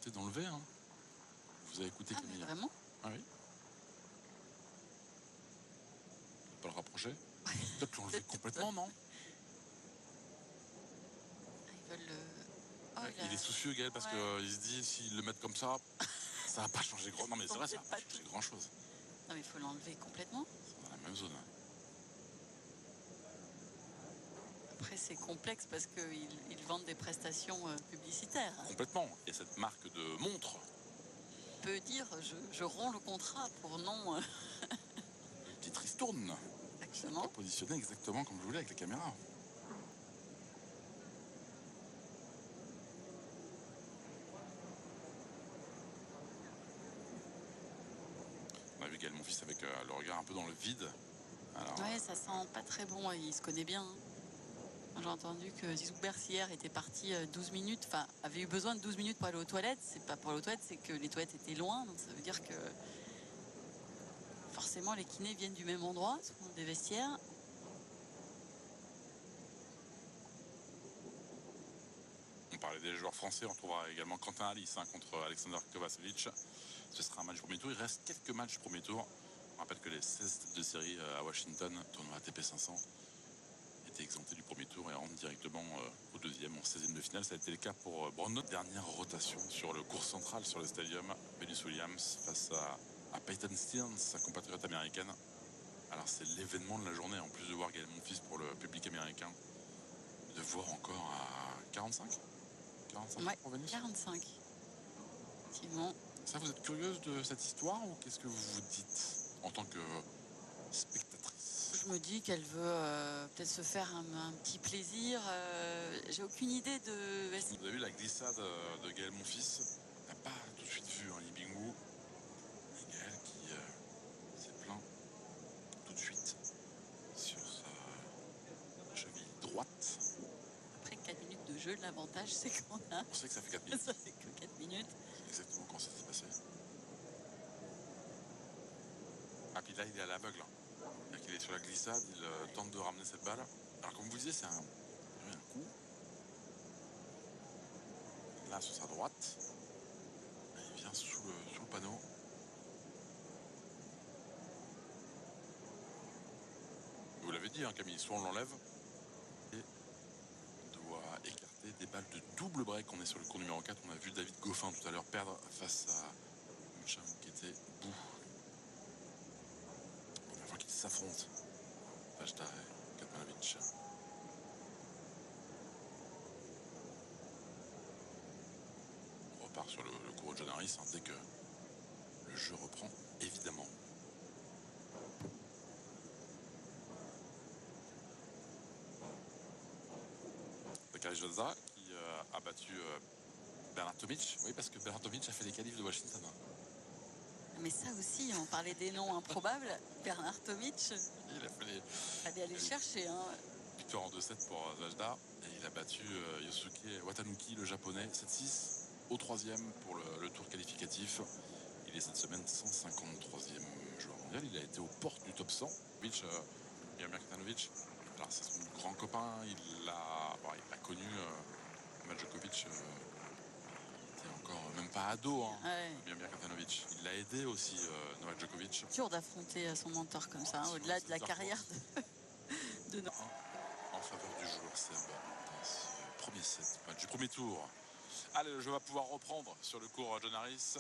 tenté d'enlever. Hein. Vous avez écouté Ah, Camille? mais vraiment? Ah oui. Pas le rapprocher. Peut-être l'enlever complètement, non? Ils veulent le... Oh là. Il est soucieux, Gaël, parce qu'il se dit s'ils le mettent comme ça, ça va pas changer grand. Non, mais c'est vrai, ça va pas changer grand chose. Non, mais il faut l'enlever complètement. C'est dans la même zone. Hein. Après, c'est complexe parce qu'ils vendent des prestations publicitaires. Complètement. Et cette marque de montre peut dire je romps le contrat pour non. Le petit ristourne. Exactement. Pas positionné exactement comme je voulais avec la caméra. On a vu Gaël, mon fils, avec le regard un peu dans le vide. Alors, ouais, ça sent pas très bon. Il se connaît bien. Hein. J'ai entendu que Zizou Bercière était parti 12 minutes, enfin, avait eu besoin de 12 minutes pour aller aux toilettes. C'est pas pour aller aux toilettes, c'est que les toilettes étaient loin. Donc ça veut dire que forcément les kinés viennent du même endroit, souvent des vestiaires. On parlait des joueurs français, on trouvera également Quentin Alice contre Alexander Kovacevic. Ce sera un match du premier tour. Il reste quelques matchs du premier tour. On rappelle que les 16 têtes de série à Washington, tournoi ATP 500, étaient exemptés du premier tour et rentrent directement au deuxième, en 16e de finale. Ça a été le cas pour Brandon. Dernière rotation sur le cours central sur le stadium. Venus Williams face à Peyton Stearns, sa compatriote américaine. Alors c'est l'événement de la journée, en plus de voir Gaël Monfils pour le public américain, de voir encore à 45 Ouais, pour Venus. 45. Effectivement. Ça, vous êtes curieuse de cette histoire ou qu'est-ce que vous vous dites en tant que spectatrice? Je me dis qu'elle veut peut-être se faire un petit plaisir. J'ai aucune idée de... Vous avez vu la glissade de Gaël Monfils? On n'a pas tout de suite vu Libingou. Et Gaël qui s'est plaint tout de suite sur sa cheville droite. Après 4 minutes de jeu, l'avantage c'est qu'on a... On sait que ça fait 4 minutes. Ça fait que 4 minutes. C'est exactement quand ça s'est passé. Ah, puis là, il est à l'aveugle. C'est-à-dire qu'il est sur la glissade, il tente de ramener cette balle. Alors, comme vous disiez, c'est un coup. Là, sur sa droite. Il vient sous le panneau. Vous l'avez dit, hein, Camille, soit on l'enlève et on doit écarter des balles de double break. On est sur le cours numéro 4. On a vu David Goffin tout à l'heure perdre face à Mcham qui était bout. Première fois qu'ils s'affrontent. Vajda et Kecmanovic. On repart sur le cours de John Harris dès que le jeu reprend, évidemment. Bakary Jazza qui a battu Bernard Tomic. Oui, parce que Bernard Tomic a fait les qualifs de Washington. Mais ça aussi, on parlait des noms improbables. Bernard Tomic, il a fait les... fallait aller le chercher. Hein. Victoire en 2-7 pour Vajda. Et il a battu Yosuke Watanuki, le japonais, 7-6 au troisième pour le tour qualificatif. Il est cette semaine 153e joueur mondial. Il a été aux portes du top 100. Jaromir Kecmanovic, alors c'est son grand copain. Il l'a connu. Novak Djokovic était encore même pas ado. Hein, ouais. Jaromir Kecmanovic. Il l'a aidé aussi, Novak Djokovic. Dur d'affronter son mentor comme ça, hein, au-delà de la carrière de Novak. En faveur du joueur serbe dans ce premier set du premier tour. Allez, le jeu va pouvoir reprendre sur le cours John Harris.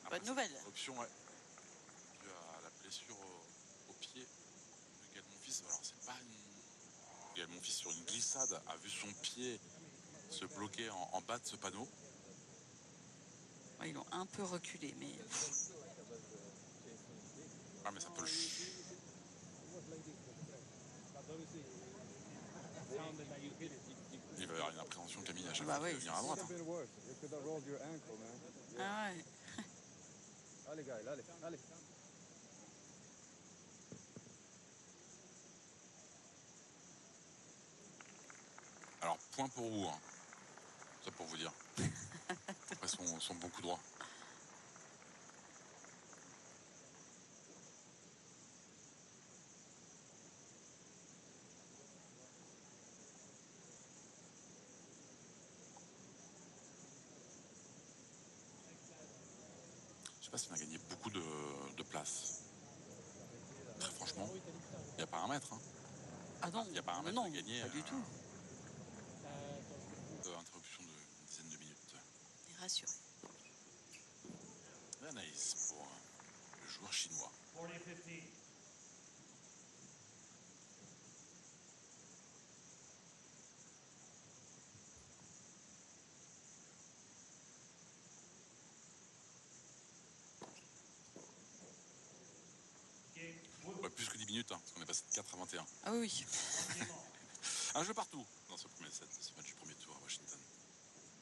Bonne nouvelle. Option, ouais. Dû à la blessure au pied de Gaël Monfils. Alors, c'est pas une. Gaël Monfils sur une glissade a vu son pied se bloquer en bas de ce panneau. Ouais, ils l'ont un peu reculé, mais. Ah, mais ça peut le. Il va y avoir une appréhension, Camille, à chaque fois qu'il venir à droite. Ah ouais. Alors, point pour vous. Hein. Ça pour vous dire. Après son bon coup droit. sais pas si on a gagné beaucoup de places. Très franchement, il n'y a pas un mètre. Hein. Ah non, Il n'y a pas un mètre non, de gagné. pas du tout. Interruption d'une dizaine de minutes. On est rassuré. Anaïs pour le joueur chinois. 40-15. Ouais, plus que 10 minutes, hein, parce qu'on est passé de 4 à 21. Ah oui. Un jeu partout dans ce premier set, ce match du premier tour à Washington.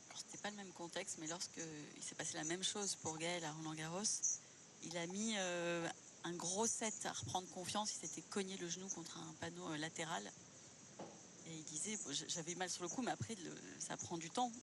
Alors c'était pas le même contexte, mais lorsque il s'est passé la même chose pour Gaël à Roland-Garros, il a mis un gros set à reprendre confiance. Il s'était cogné le genou contre un panneau latéral. Et il disait, bon, j'avais mal sur le coup, mais après, ça prend du temps.